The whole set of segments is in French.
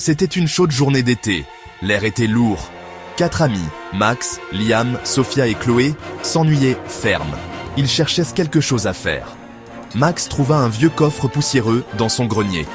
C'était une chaude journée d'été. L'air était lourd. 4 amis, Max, Liam, Sophia et Chloé, s'ennuyaient ferme. Ils cherchaient quelque chose à faire. Max trouva un vieux coffre poussiéreux dans son grenier.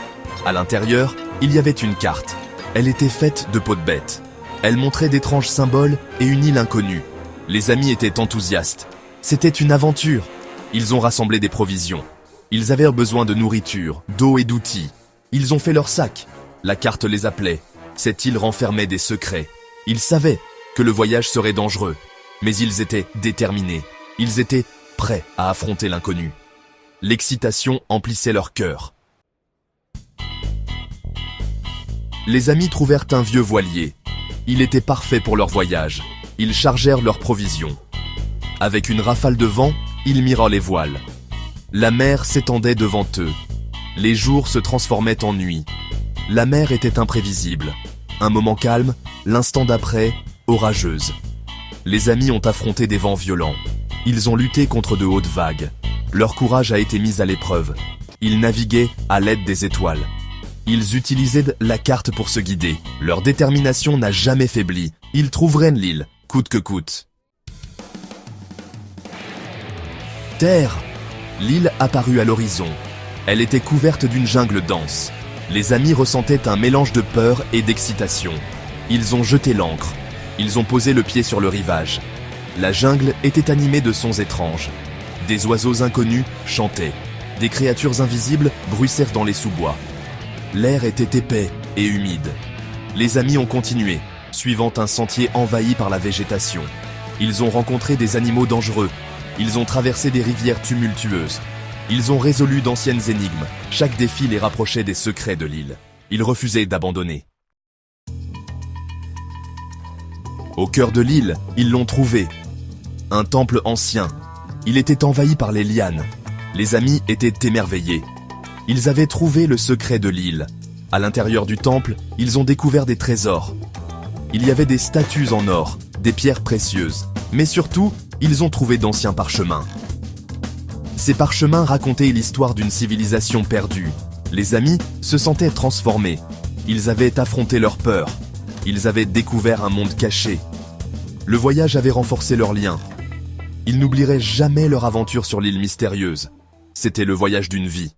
À l'intérieur, il y avait une carte. Elle était faite de peau de bête. Elle montrait d'étranges symboles et une île inconnue. Les amis étaient enthousiastes. C'était une aventure. Ils ont rassemblé des provisions. Ils avaient besoin de nourriture, d'eau et d'outils. Ils ont fait leur sac. La carte les appelait. Cette île renfermait des secrets. Ils savaient que le voyage serait dangereux, mais ils étaient déterminés. Ils étaient prêts à affronter l'inconnu. L'excitation emplissait leur cœur. Les amis trouvèrent un vieux voilier. Il était parfait pour leur voyage. Ils chargèrent leurs provisions. Avec une rafale de vent, ils mirent les voiles. La mer s'étendait devant eux. Les jours se transformaient en nuit. La mer était imprévisible. Un moment calme, l'instant d'après, orageuse. Les amis ont affronté des vents violents. Ils ont lutté contre de hautes vagues. Leur courage a été mis à l'épreuve. Ils naviguaient à l'aide des étoiles. Ils utilisaient la carte pour se guider. Leur détermination n'a jamais faibli. Ils trouveraient l'île, coûte que coûte. Terre! L'île apparut à l'horizon. Elle était couverte d'une jungle dense. Les amis ressentaient un mélange de peur et d'excitation. Ils ont jeté l'ancre. Ils ont posé le pied sur le rivage. La jungle était animée de sons étranges. Des oiseaux inconnus chantaient. Des créatures invisibles bruissèrent dans les sous-bois. L'air était épais et humide. Les amis ont continué, suivant un sentier envahi par la végétation. Ils ont rencontré des animaux dangereux. Ils ont traversé des rivières tumultueuses. Ils ont résolu d'anciennes énigmes. Chaque défi les rapprochait des secrets de l'île. Ils refusaient d'abandonner. Au cœur de l'île, ils l'ont trouvé. Un temple ancien. Il était envahi par les lianes. Les amis étaient émerveillés. Ils avaient trouvé le secret de l'île. À l'intérieur du temple, ils ont découvert des trésors. Il y avait des statues en or, des pierres précieuses. Mais surtout, ils ont trouvé d'anciens parchemins. Ces parchemins racontaient l'histoire d'une civilisation perdue. Les amis se sentaient transformés. Ils avaient affronté leur peur. Ils avaient découvert un monde caché. Le voyage avait renforcé leurs liens. Ils n'oublieraient jamais leur aventure sur l'île mystérieuse. C'était le voyage d'une vie.